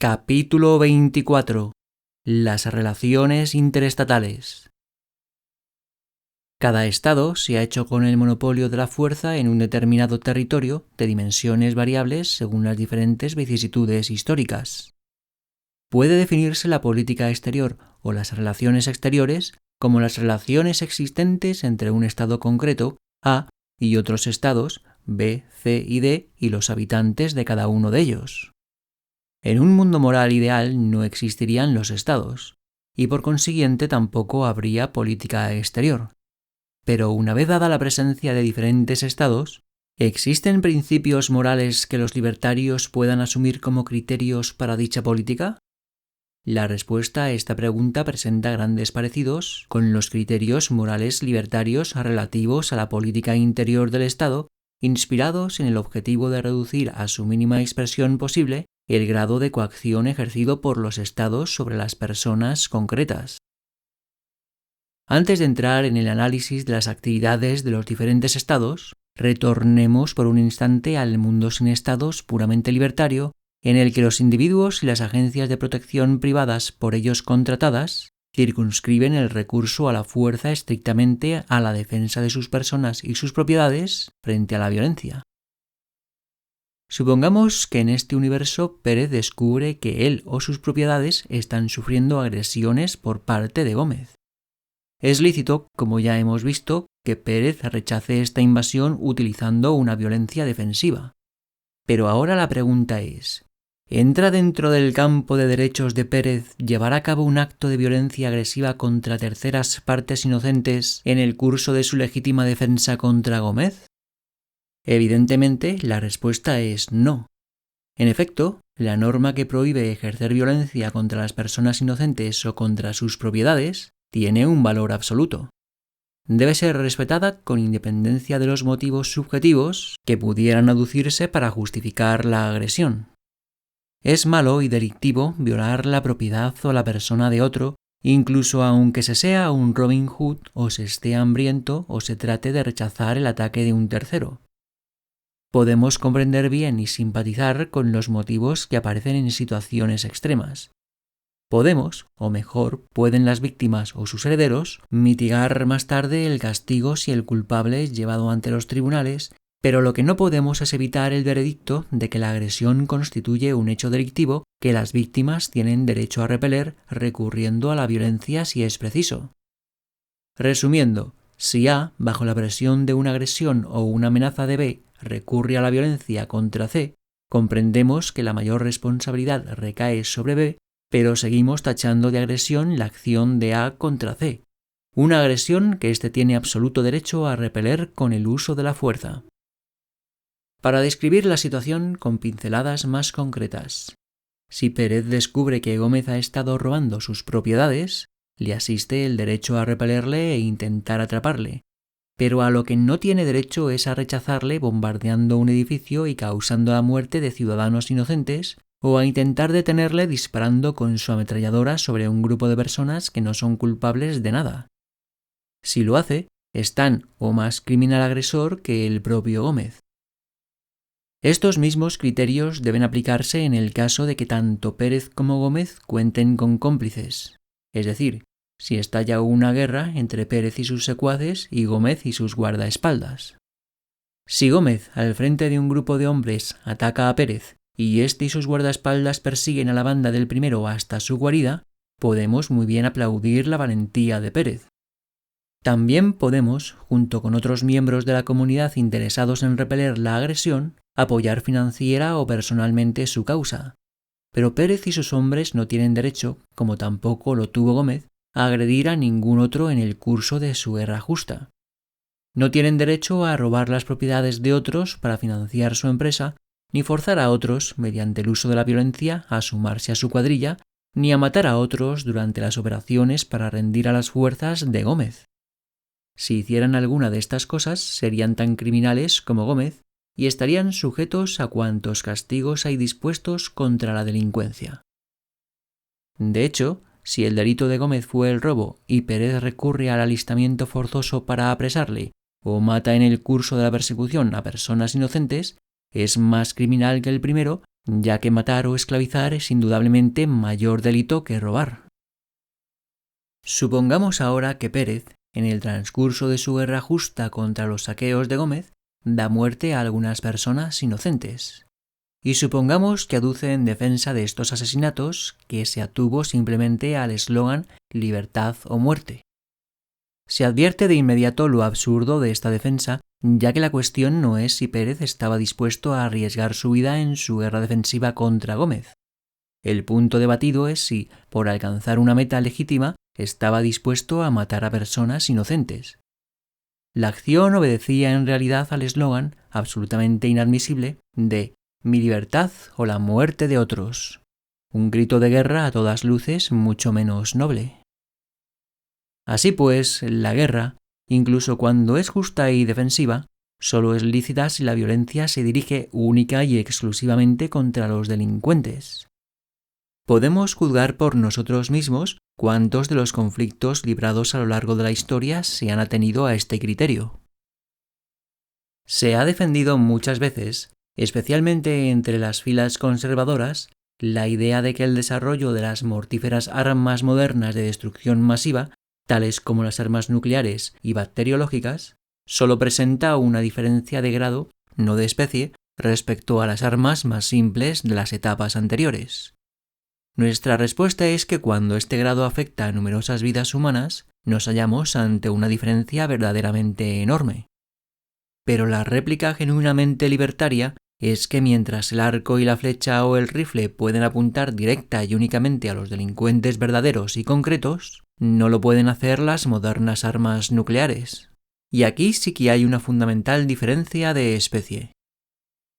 Capítulo 24. Las relaciones interestatales. Cada estado se ha hecho con el monopolio de la fuerza en un determinado territorio de dimensiones variables según las diferentes vicisitudes históricas. Puede definirse la política exterior o las relaciones exteriores como las relaciones existentes entre un estado concreto, A, y otros estados, B, C y D, y los habitantes de cada uno de ellos. En un mundo moral ideal no existirían los estados, y por consiguiente tampoco habría política exterior. Pero una vez dada la presencia de diferentes estados, ¿existen principios morales que los libertarios puedan asumir como criterios para dicha política? La respuesta a esta pregunta presenta grandes parecidos con los criterios morales libertarios relativos a la política interior del Estado, inspirados en el objetivo de reducir a su mínima expresión posible el grado de coacción ejercido por los estados sobre las personas concretas. Antes de entrar en el análisis de las actividades de los diferentes estados, retornemos por un instante al mundo sin estados puramente libertario, en el que los individuos y las agencias de protección privadas por ellos contratadas circunscriben el recurso a la fuerza estrictamente a la defensa de sus personas y sus propiedades frente a la violencia. Supongamos que en este universo Pérez descubre que él o sus propiedades están sufriendo agresiones por parte de Gómez. Es lícito, como ya hemos visto, que Pérez rechace esta invasión utilizando una violencia defensiva. Pero ahora la pregunta es, ¿entra dentro del campo de derechos de Pérez llevar a cabo un acto de violencia agresiva contra terceras partes inocentes en el curso de su legítima defensa contra Gómez? Evidentemente, la respuesta es no. En efecto, la norma que prohíbe ejercer violencia contra las personas inocentes o contra sus propiedades tiene un valor absoluto. Debe ser respetada con independencia de los motivos subjetivos que pudieran aducirse para justificar la agresión. Es malo y delictivo violar la propiedad o la persona de otro, incluso aunque se sea un Robin Hood o se esté hambriento o se trate de rechazar el ataque de un tercero. Podemos comprender bien y simpatizar con los motivos que aparecen en situaciones extremas. Podemos, o mejor, pueden las víctimas o sus herederos, mitigar más tarde el castigo si el culpable es llevado ante los tribunales, pero lo que no podemos es evitar el veredicto de que la agresión constituye un hecho delictivo que las víctimas tienen derecho a repeler recurriendo a la violencia si es preciso. Resumiendo, si A, bajo la presión de una agresión o una amenaza de B, recurre a la violencia contra C, comprendemos que la mayor responsabilidad recae sobre B, pero seguimos tachando de agresión la acción de A contra C, una agresión que éste tiene absoluto derecho a repeler con el uso de la fuerza. Para describir la situación con pinceladas más concretas, si Pérez descubre que Gómez ha estado robando sus propiedades, le asiste el derecho a repelerle e intentar atraparle, pero a lo que no tiene derecho es a rechazarle bombardeando un edificio y causando la muerte de ciudadanos inocentes, o a intentar detenerle disparando con su ametralladora sobre un grupo de personas que no son culpables de nada. Si lo hace, es tan o más criminal agresor que el propio Gómez. Estos mismos criterios deben aplicarse en el caso de que tanto Pérez como Gómez cuenten con cómplices, es decir, si estalla una guerra entre Pérez y sus secuaces y Gómez y sus guardaespaldas. Si Gómez, al frente de un grupo de hombres, ataca a Pérez y éste y sus guardaespaldas persiguen a la banda del primero hasta su guarida, podemos muy bien aplaudir la valentía de Pérez. También podemos, junto con otros miembros de la comunidad interesados en repeler la agresión, apoyar financiera o personalmente su causa. Pero Pérez y sus hombres no tienen derecho, como tampoco lo tuvo Gómez, a agredir a ningún otro en el curso de su guerra justa. No tienen derecho a robar las propiedades de otros para financiar su empresa, ni forzar a otros, mediante el uso de la violencia, a sumarse a su cuadrilla, ni a matar a otros durante las operaciones para rendir a las fuerzas de Gómez. Si hicieran alguna de estas cosas, serían tan criminales como Gómez y estarían sujetos a cuantos castigos hay dispuestos contra la delincuencia. De hecho, si el delito de Gómez fue el robo y Pérez recurre al alistamiento forzoso para apresarle o mata en el curso de la persecución a personas inocentes, es más criminal que el primero, ya que matar o esclavizar es indudablemente mayor delito que robar. Supongamos ahora que Pérez, en el transcurso de su guerra justa contra los saqueos de Gómez, da muerte a algunas personas inocentes. Y supongamos que aduce en defensa de estos asesinatos que se atuvo simplemente al eslogan «Libertad o muerte». Se advierte de inmediato lo absurdo de esta defensa, ya que la cuestión no es si Pérez estaba dispuesto a arriesgar su vida en su guerra defensiva contra Gómez. El punto debatido es si, por alcanzar una meta legítima, estaba dispuesto a matar a personas inocentes. La acción obedecía en realidad al eslogan, absolutamente inadmisible, de «Mi libertad o la muerte de otros», un grito de guerra a todas luces mucho menos noble. Así pues, la guerra, incluso cuando es justa y defensiva, solo es lícita si la violencia se dirige única y exclusivamente contra los delincuentes. Podemos juzgar por nosotros mismos cuántos de los conflictos librados a lo largo de la historia se han atenido a este criterio. Se ha defendido muchas veces, especialmente entre las filas conservadoras, la idea de que el desarrollo de las mortíferas armas modernas de destrucción masiva, tales como las armas nucleares y bacteriológicas, solo presenta una diferencia de grado, no de especie, respecto a las armas más simples de las etapas anteriores. Nuestra respuesta es que cuando este grado afecta a numerosas vidas humanas, nos hallamos ante una diferencia verdaderamente enorme. Pero la réplica genuinamente libertaria es que mientras el arco y la flecha o el rifle pueden apuntar directa y únicamente a los delincuentes verdaderos y concretos, no lo pueden hacer las modernas armas nucleares. Y aquí sí que hay una fundamental diferencia de especie.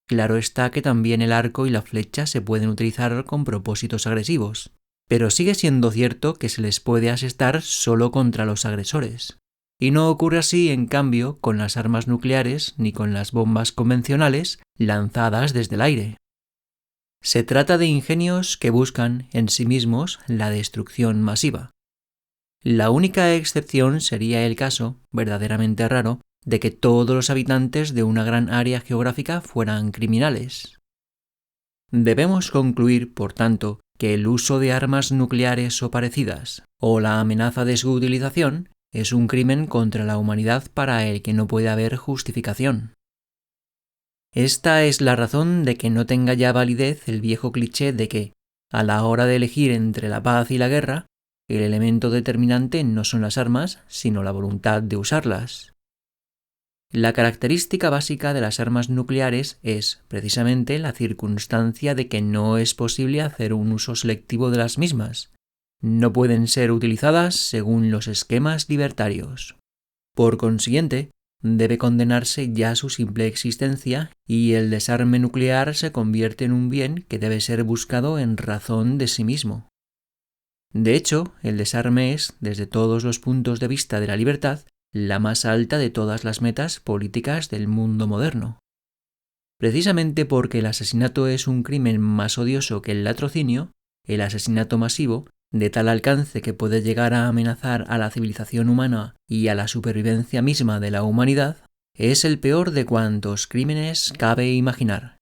Claro está que también el arco y la flecha se pueden utilizar con propósitos agresivos, pero sigue siendo cierto que se les puede asestar solo contra los agresores. Y no ocurre así, en cambio, con las armas nucleares ni con las bombas convencionales lanzadas desde el aire. Se trata de ingenios que buscan en sí mismos la destrucción masiva. La única excepción sería el caso, verdaderamente raro, de que todos los habitantes de una gran área geográfica fueran criminales. Debemos concluir, por tanto, que el uso de armas nucleares o parecidas, o la amenaza de su utilización, es un crimen contra la humanidad para el que no puede haber justificación. Esta es la razón de que no tenga ya validez el viejo cliché de que, a la hora de elegir entre la paz y la guerra, el elemento determinante no son las armas, sino la voluntad de usarlas. La característica básica de las armas nucleares es, precisamente, la circunstancia de que no es posible hacer un uso selectivo de las mismas. No pueden ser utilizadas según los esquemas libertarios. Por consiguiente, debe condenarse ya su simple existencia y el desarme nuclear se convierte en un bien que debe ser buscado en razón de sí mismo. De hecho, el desarme es, desde todos los puntos de vista de la libertad, la más alta de todas las metas políticas del mundo moderno. Precisamente porque el asesinato es un crimen más odioso que el latrocinio, el asesinato masivo, de tal alcance que puede llegar a amenazar a la civilización humana y a la supervivencia misma de la humanidad, es el peor de cuantos crímenes cabe imaginar.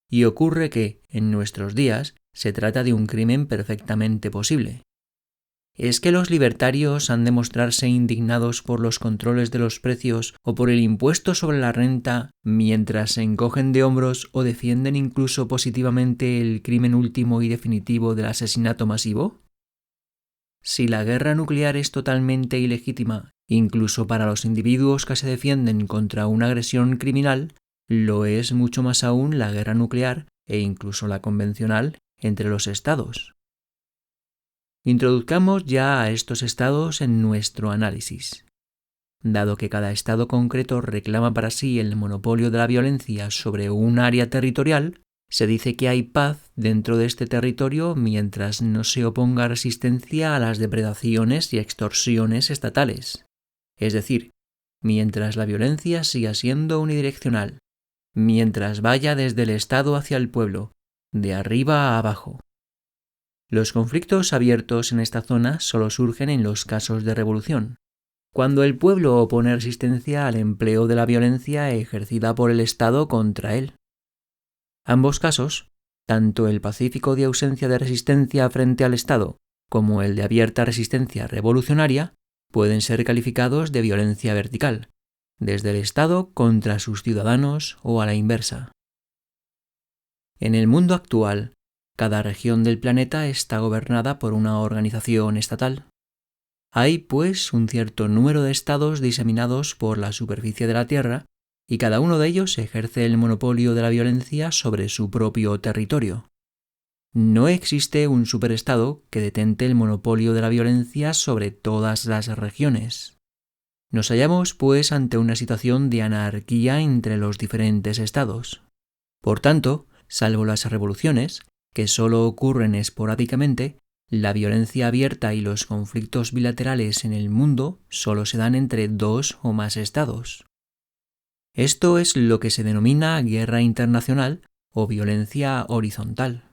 Y ocurre que, en nuestros días, se trata de un crimen perfectamente posible. ¿Es que los libertarios han de mostrarse indignados por los controles de los precios o por el impuesto sobre la renta mientras se encogen de hombros o defienden incluso positivamente el crimen último y definitivo del asesinato masivo? Si la guerra nuclear es totalmente ilegítima, incluso para los individuos que se defienden contra una agresión criminal, lo es mucho más aún la guerra nuclear e incluso la convencional entre los estados. Introduzcamos ya a estos estados en nuestro análisis. Dado que cada estado concreto reclama para sí el monopolio de la violencia sobre un área territorial, se dice que hay paz dentro de este territorio mientras no se oponga resistencia a las depredaciones y extorsiones estatales. Es decir, mientras la violencia siga siendo unidireccional, mientras vaya desde el Estado hacia el pueblo, de arriba a abajo. Los conflictos abiertos en esta zona solo surgen en los casos de revolución, cuando el pueblo opone resistencia al empleo de la violencia ejercida por el Estado contra él. Ambos casos, Tanto el pacífico de ausencia de resistencia frente al Estado como el de abierta resistencia revolucionaria pueden ser calificados de violencia vertical, desde el Estado contra sus ciudadanos o a la inversa. En el mundo actual, cada región del planeta está gobernada por una organización estatal. Hay, pues, un cierto número de estados diseminados por la superficie de la Tierra y cada uno de ellos ejerce el monopolio de la violencia sobre su propio territorio. No existe un superestado que detente el monopolio de la violencia sobre todas las regiones. Nos hallamos, pues, ante una situación de anarquía entre los diferentes estados. Por tanto, salvo las revoluciones, que solo ocurren esporádicamente, la violencia abierta y los conflictos bilaterales en el mundo solo se dan entre dos o más estados. Esto es lo que se denomina guerra internacional o violencia horizontal.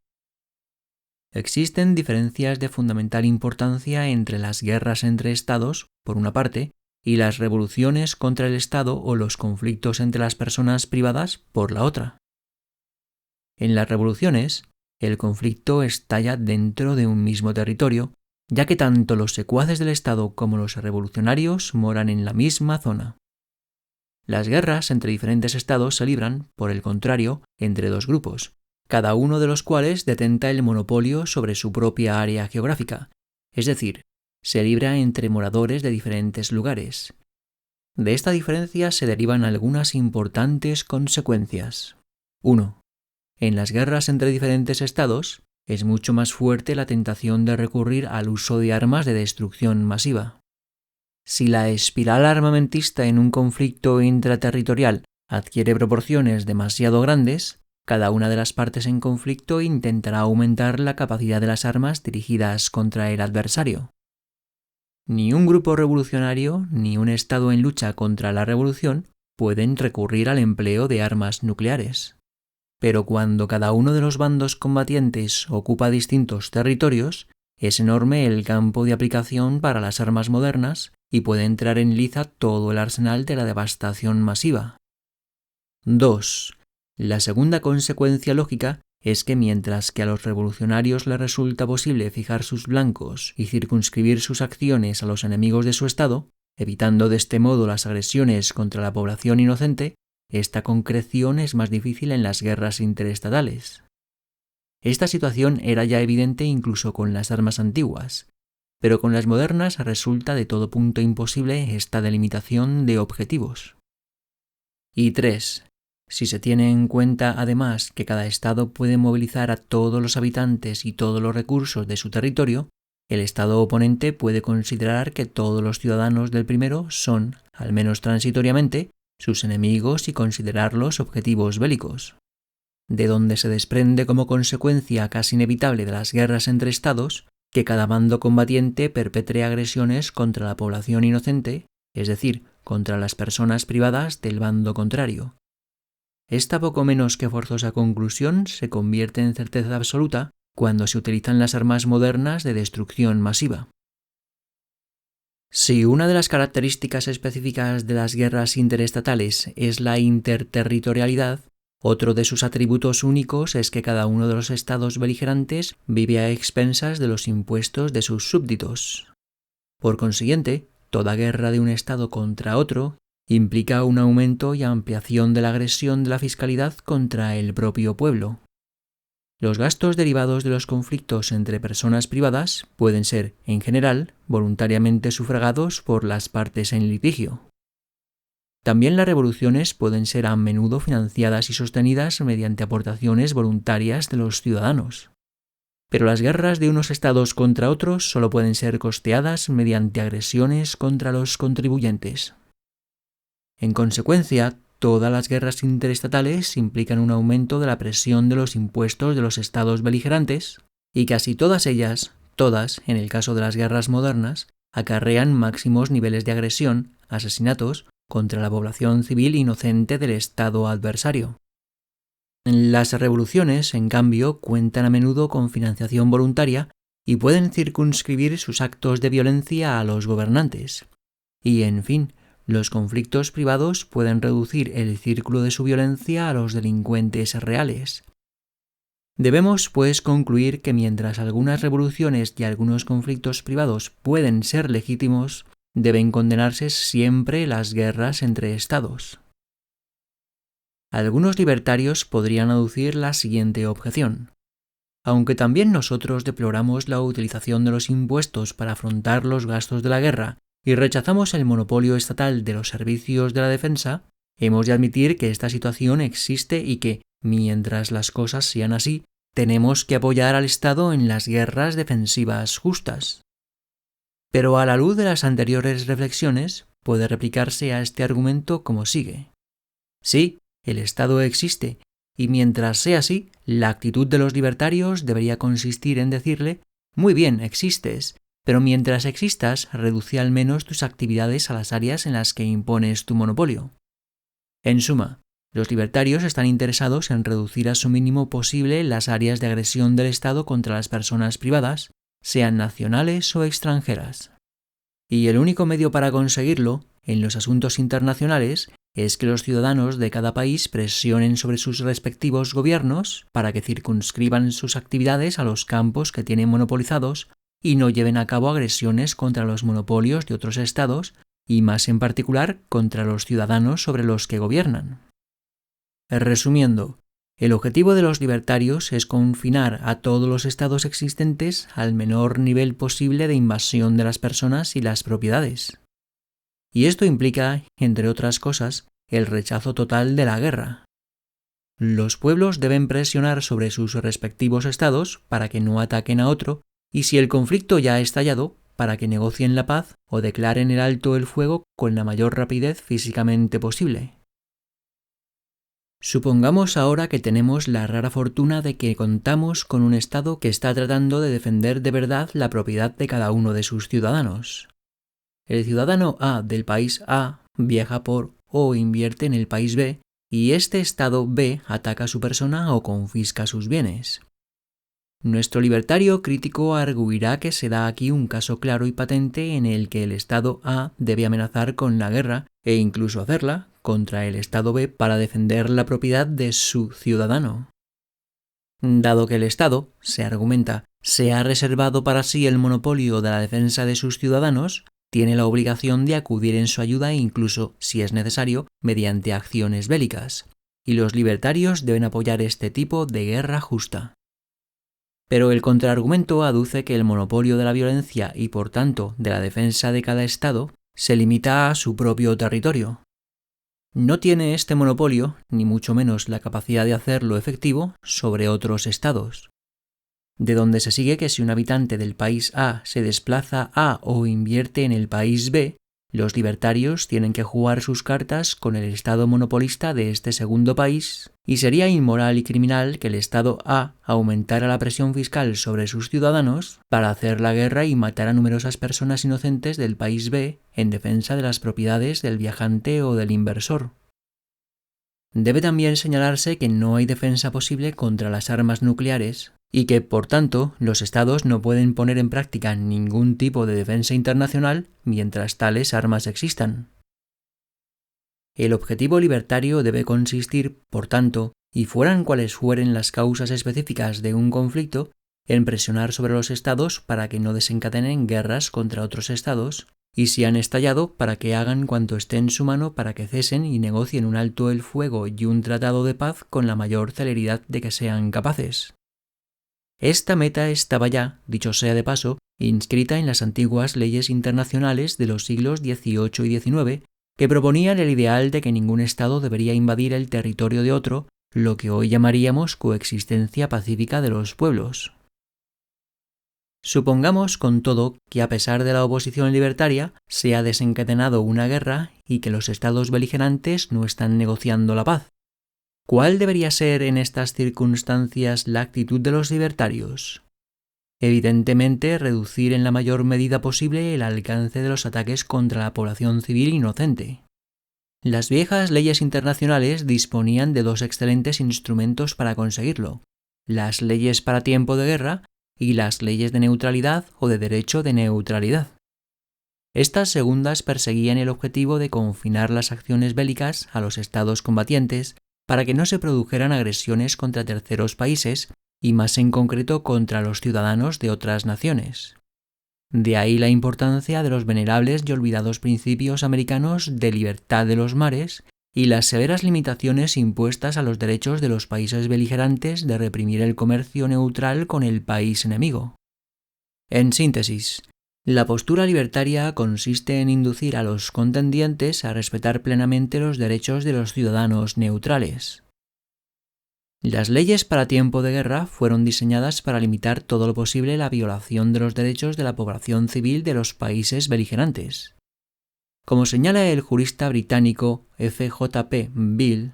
Existen diferencias de fundamental importancia entre las guerras entre estados, por una parte, y las revoluciones contra el Estado o los conflictos entre las personas privadas, por la otra. En las revoluciones, el conflicto estalla dentro de un mismo territorio, ya que tanto los secuaces del Estado como los revolucionarios moran en la misma zona. Las guerras entre diferentes estados se libran, por el contrario, entre dos grupos, cada uno de los cuales detenta el monopolio sobre su propia área geográfica, es decir, se libra entre moradores de diferentes lugares. De esta diferencia se derivan algunas importantes consecuencias. 1. En las guerras entre diferentes estados, es mucho más fuerte la tentación de recurrir al uso de armas de destrucción masiva. Si la espiral armamentista en un conflicto intraterritorial adquiere proporciones demasiado grandes, cada una de las partes en conflicto intentará aumentar la capacidad de las armas dirigidas contra el adversario. Ni un grupo revolucionario ni un estado en lucha contra la revolución pueden recurrir al empleo de armas nucleares. Pero cuando cada uno de los bandos combatientes ocupa distintos territorios, es enorme el campo de aplicación para las armas modernas y puede entrar en liza todo el arsenal de la devastación masiva. 2. La segunda consecuencia lógica es que mientras que a los revolucionarios les resulta posible fijar sus blancos y circunscribir sus acciones a los enemigos de su Estado, evitando de este modo las agresiones contra la población inocente, esta concreción es más difícil en las guerras interestatales. Esta situación era ya evidente incluso con las armas antiguas, pero con las modernas resulta de todo punto imposible esta delimitación de objetivos. Y 3. Si se tiene en cuenta además que cada estado puede movilizar a todos los habitantes y todos los recursos de su territorio, el estado oponente puede considerar que todos los ciudadanos del primero son, al menos transitoriamente, sus enemigos y considerarlos objetivos bélicos. De donde se desprende como consecuencia casi inevitable de las guerras entre estados que cada bando combatiente perpetre agresiones contra la población inocente, es decir, contra las personas privadas del bando contrario. Esta poco menos que forzosa conclusión se convierte en certeza absoluta cuando se utilizan las armas modernas de destrucción masiva. Si una de las características específicas de las guerras interestatales es la interterritorialidad, otro de sus atributos únicos es que cada uno de los estados beligerantes vive a expensas de los impuestos de sus súbditos. Por consiguiente, toda guerra de un estado contra otro implica un aumento y ampliación de la agresión de la fiscalidad contra el propio pueblo. Los gastos derivados de los conflictos entre personas privadas pueden ser, en general, voluntariamente sufragados por las partes en litigio. También las revoluciones pueden ser a menudo financiadas y sostenidas mediante aportaciones voluntarias de los ciudadanos. Pero las guerras de unos estados contra otros solo pueden ser costeadas mediante agresiones contra los contribuyentes. En consecuencia, todas las guerras interestatales implican un aumento de la presión de los impuestos de los estados beligerantes, y casi todas ellas, en el caso de las guerras modernas, acarrean máximos niveles de agresión, asesinatos, contra la población civil inocente del estado adversario. Las revoluciones, en cambio, cuentan a menudo con financiación voluntaria y pueden circunscribir sus actos de violencia a los gobernantes. Y, en fin, los conflictos privados pueden reducir el círculo de su violencia a los delincuentes reales. Debemos, pues, concluir que mientras algunas revoluciones y algunos conflictos privados pueden ser legítimos, deben condenarse siempre las guerras entre estados. Algunos libertarios podrían aducir la siguiente objeción. Aunque también nosotros deploramos la utilización de los impuestos para afrontar los gastos de la guerra y rechazamos el monopolio estatal de los servicios de la defensa, hemos de admitir que esta situación existe y que, mientras las cosas sean así, tenemos que apoyar al Estado en las guerras defensivas justas. Pero a la luz de las anteriores reflexiones, puede replicarse a este argumento como sigue. Sí, el Estado existe, y mientras sea así, la actitud de los libertarios debería consistir en decirle: muy bien, existes, pero mientras existas, reduce al menos tus actividades a las áreas en las que impones tu monopolio. En suma, los libertarios están interesados en reducir a su mínimo posible las áreas de agresión del Estado contra las personas privadas, sean nacionales o extranjeras. Y el único medio para conseguirlo, en los asuntos internacionales, es que los ciudadanos de cada país presionen sobre sus respectivos gobiernos para que circunscriban sus actividades a los campos que tienen monopolizados y no lleven a cabo agresiones contra los monopolios de otros estados y más en particular contra los ciudadanos sobre los que gobiernan. Resumiendo, el objetivo de los libertarios es confinar a todos los estados existentes al menor nivel posible de invasión de las personas y las propiedades. Y esto implica, entre otras cosas, el rechazo total de la guerra. Los pueblos deben presionar sobre sus respectivos estados para que no ataquen a otro, y si el conflicto ya ha estallado, para que negocien la paz o declaren el alto el fuego con la mayor rapidez físicamente posible. Supongamos ahora que tenemos la rara fortuna de que contamos con un Estado que está tratando de defender de verdad la propiedad de cada uno de sus ciudadanos. El ciudadano A del país A viaja por o invierte en el país B y este Estado B ataca a su persona o confisca sus bienes. Nuestro libertario crítico arguirá que se da aquí un caso claro y patente en el que el Estado A debe amenazar con la guerra e incluso hacerla contra el Estado B para defender la propiedad de su ciudadano. Dado que el Estado, se argumenta, se ha reservado para sí el monopolio de la defensa de sus ciudadanos, tiene la obligación de acudir en su ayuda incluso, si es necesario, mediante acciones bélicas, y los libertarios deben apoyar este tipo de guerra justa. Pero el contraargumento aduce que el monopolio de la violencia y, por tanto, de la defensa de cada Estado se limita a su propio territorio. No tiene este monopolio, ni mucho menos la capacidad de hacerlo efectivo, sobre otros estados. De donde se sigue que si un habitante del país A se desplaza a o invierte en el país B, los libertarios tienen que jugar sus cartas con el Estado monopolista de este segundo país, y sería inmoral y criminal que el Estado A aumentara la presión fiscal sobre sus ciudadanos para hacer la guerra y matar a numerosas personas inocentes del país B en defensa de las propiedades del viajante o del inversor. Debe también señalarse que no hay defensa posible contra las armas nucleares y que, por tanto, los estados no pueden poner en práctica ningún tipo de defensa internacional mientras tales armas existan. El objetivo libertario debe consistir, por tanto, y fueran cuales fueren las causas específicas de un conflicto, en presionar sobre los estados para que no desencadenen guerras contra otros estados, y si han estallado, para que hagan cuanto esté en su mano para que cesen y negocien un alto el fuego y un tratado de paz con la mayor celeridad de que sean capaces. Esta meta estaba ya, dicho sea de paso, inscrita en las antiguas leyes internacionales de los siglos XVIII y XIX, que proponían el ideal de que ningún Estado debería invadir el territorio de otro, lo que hoy llamaríamos coexistencia pacífica de los pueblos. Supongamos, con todo, que a pesar de la oposición libertaria, se ha desencadenado una guerra y que los estados beligerantes no están negociando la paz. ¿Cuál debería ser en estas circunstancias la actitud de los libertarios? Evidentemente, reducir en la mayor medida posible el alcance de los ataques contra la población civil inocente. Las viejas leyes internacionales disponían de dos excelentes instrumentos para conseguirlo: las leyes para tiempo de guerra y las leyes de neutralidad o de derecho de neutralidad. Estas segundas perseguían el objetivo de confinar las acciones bélicas a los estados combatientes para que no se produjeran agresiones contra terceros países y más en concreto contra los ciudadanos de otras naciones. De ahí la importancia de los venerables y olvidados principios americanos de libertad de los mares y las severas limitaciones impuestas a los derechos de los países beligerantes de reprimir el comercio neutral con el país enemigo. En síntesis, la postura libertaria consiste en inducir a los contendientes a respetar plenamente los derechos de los ciudadanos neutrales. Las leyes para tiempo de guerra fueron diseñadas para limitar todo lo posible la violación de los derechos de la población civil de los países beligerantes. Como señala el jurista británico F.J.P. Bill,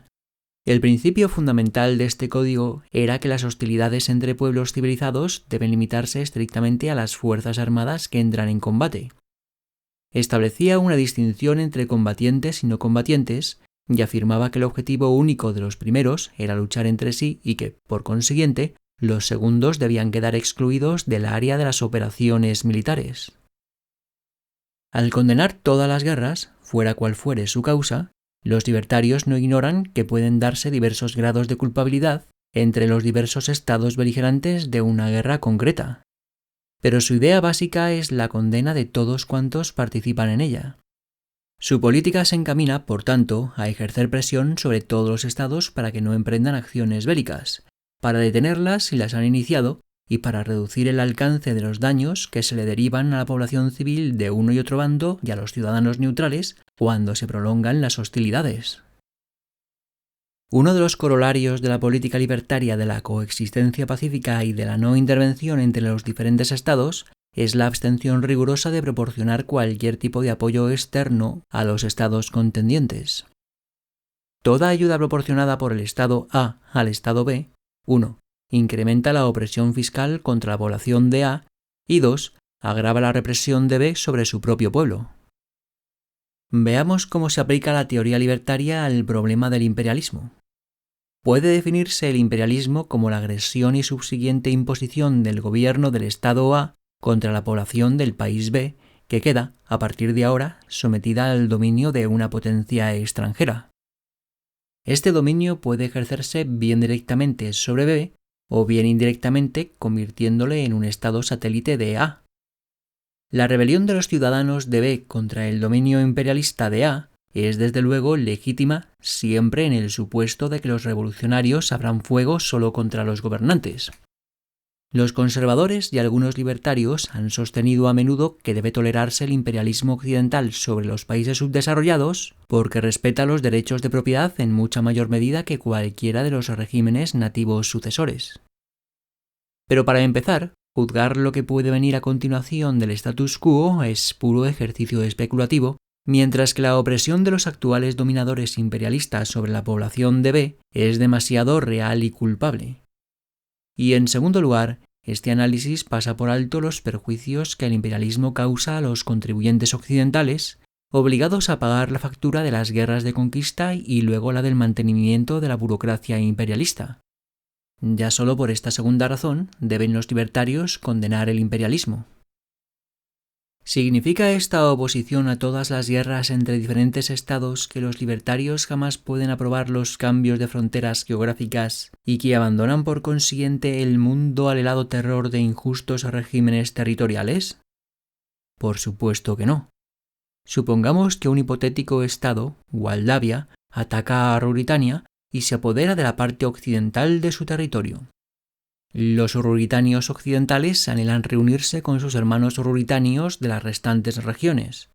el principio fundamental de este código era que las hostilidades entre pueblos civilizados deben limitarse estrictamente a las fuerzas armadas que entran en combate. Establecía una distinción entre combatientes y no combatientes y afirmaba que el objetivo único de los primeros era luchar entre sí y que, por consiguiente, los segundos debían quedar excluidos del área de las operaciones militares. Al condenar todas las guerras, fuera cual fuere su causa, los libertarios no ignoran que pueden darse diversos grados de culpabilidad entre los diversos estados beligerantes de una guerra concreta. Pero su idea básica es la condena de todos cuantos participan en ella. Su política se encamina, por tanto, a ejercer presión sobre todos los estados para que no emprendan acciones bélicas, para detenerlas si las han iniciado y para reducir el alcance de los daños que se le derivan a la población civil de uno y otro bando y a los ciudadanos neutrales cuando se prolongan las hostilidades. Uno de los corolarios de la política libertaria de la coexistencia pacífica y de la no intervención entre los diferentes estados es la abstención rigurosa de proporcionar cualquier tipo de apoyo externo a los estados contendientes. Toda ayuda proporcionada por el estado A al estado B, 1. Incrementa la opresión fiscal contra la población de A y 2. Agrava la represión de B sobre su propio pueblo. Veamos cómo se aplica la teoría libertaria al problema del imperialismo. Puede definirse el imperialismo como la agresión y subsiguiente imposición del gobierno del estado A contra la población del país B, que queda, a partir de ahora, sometida al dominio de una potencia extranjera. Este dominio puede ejercerse bien directamente sobre B o bien indirectamente convirtiéndole en un estado satélite de A. La rebelión de los ciudadanos de B contra el dominio imperialista de A es desde luego legítima siempre en el supuesto de que los revolucionarios abran fuego solo contra los gobernantes. Los conservadores y algunos libertarios han sostenido a menudo que debe tolerarse el imperialismo occidental sobre los países subdesarrollados porque respeta los derechos de propiedad en mucha mayor medida que cualquiera de los regímenes nativos sucesores. Pero para empezar, juzgar lo que puede venir a continuación del status quo es puro ejercicio especulativo, mientras que la opresión de los actuales dominadores imperialistas sobre la población de B es demasiado real y culpable. Y en segundo lugar, este análisis pasa por alto los perjuicios que el imperialismo causa a los contribuyentes occidentales, obligados a pagar la factura de las guerras de conquista y luego la del mantenimiento de la burocracia imperialista. Ya solo por esta segunda razón deben los libertarios condenar el imperialismo. ¿Significa esta oposición a todas las guerras entre diferentes estados que los libertarios jamás pueden aprobar los cambios de fronteras geográficas y que abandonan por consiguiente el mundo al helado terror de injustos regímenes territoriales? Por supuesto que no. Supongamos que un hipotético estado, Moldavia, ataca a Ruritania y se apodera de la parte occidental de su territorio. Los ruritanios occidentales anhelan reunirse con sus hermanos ruritanios de las restantes regiones,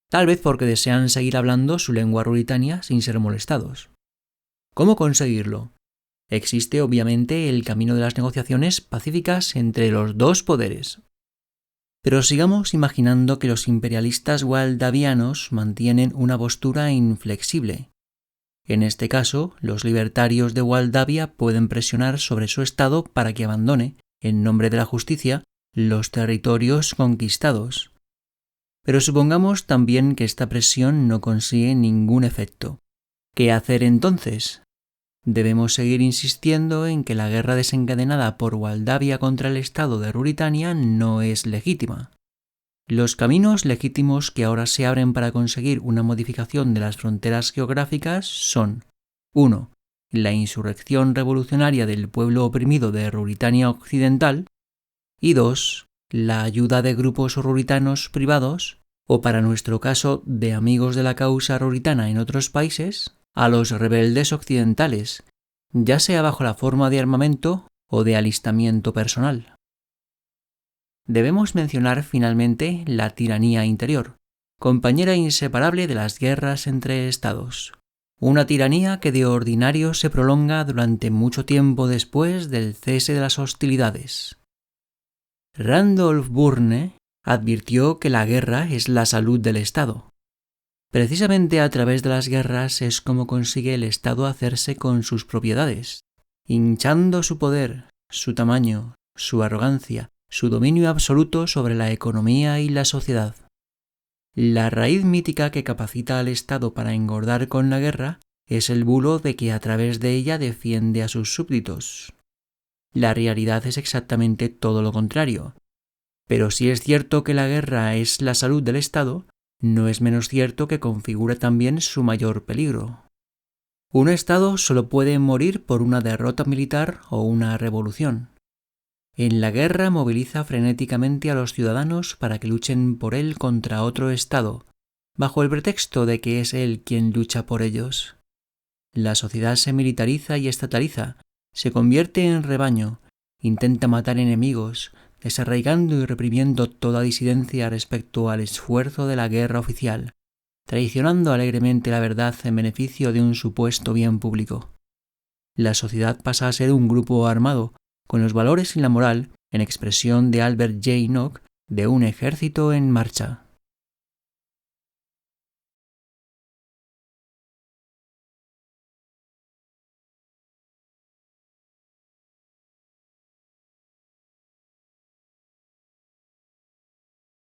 tal vez porque desean seguir hablando su lengua ruritania sin ser molestados. ¿Cómo conseguirlo? Existe obviamente el camino de las negociaciones pacíficas entre los dos poderes. Pero sigamos imaginando que los imperialistas moldavianos mantienen una postura inflexible. En este caso, los libertarios de Moldavia pueden presionar sobre su Estado para que abandone, en nombre de la justicia, los territorios conquistados. Pero supongamos también que esta presión no consigue ningún efecto. ¿Qué hacer entonces? Debemos seguir insistiendo en que la guerra desencadenada por Moldavia contra el Estado de Ruritania no es legítima. Los caminos legítimos que ahora se abren para conseguir una modificación de las fronteras geográficas son 1. la insurrección revolucionaria del pueblo oprimido de Ruritania Occidental, y 2. La ayuda de grupos ruritanos privados, o para nuestro caso de amigos de la causa ruritana en otros países, a los rebeldes occidentales, ya sea bajo la forma de armamento o de alistamiento personal. Debemos mencionar finalmente la tiranía interior, compañera inseparable de las guerras entre estados. Una tiranía que de ordinario se prolonga durante mucho tiempo después del cese de las hostilidades. Randolph Bourne advirtió que la guerra es la salud del Estado. Precisamente a través de las guerras es como consigue el Estado hacerse con sus propiedades, hinchando su poder, su tamaño, su arrogancia, su dominio absoluto sobre la economía y la sociedad. La raíz mítica que capacita al Estado para engordar con la guerra es el bulo de que a través de ella defiende a sus súbditos. La realidad es exactamente todo lo contrario. Pero si es cierto que la guerra es la salud del Estado, no es menos cierto que configura también su mayor peligro. Un Estado solo puede morir por una derrota militar o una revolución. En la guerra moviliza frenéticamente a los ciudadanos para que luchen por él contra otro Estado, bajo el pretexto de que es él quien lucha por ellos. La sociedad se militariza y estataliza, se convierte en rebaño, intenta matar enemigos, desarraigando y reprimiendo toda disidencia respecto al esfuerzo de la guerra oficial, traicionando alegremente la verdad en beneficio de un supuesto bien público. La sociedad pasa a ser un grupo armado, con los valores y la moral, en expresión de Albert J. Nock, de un ejército en marcha.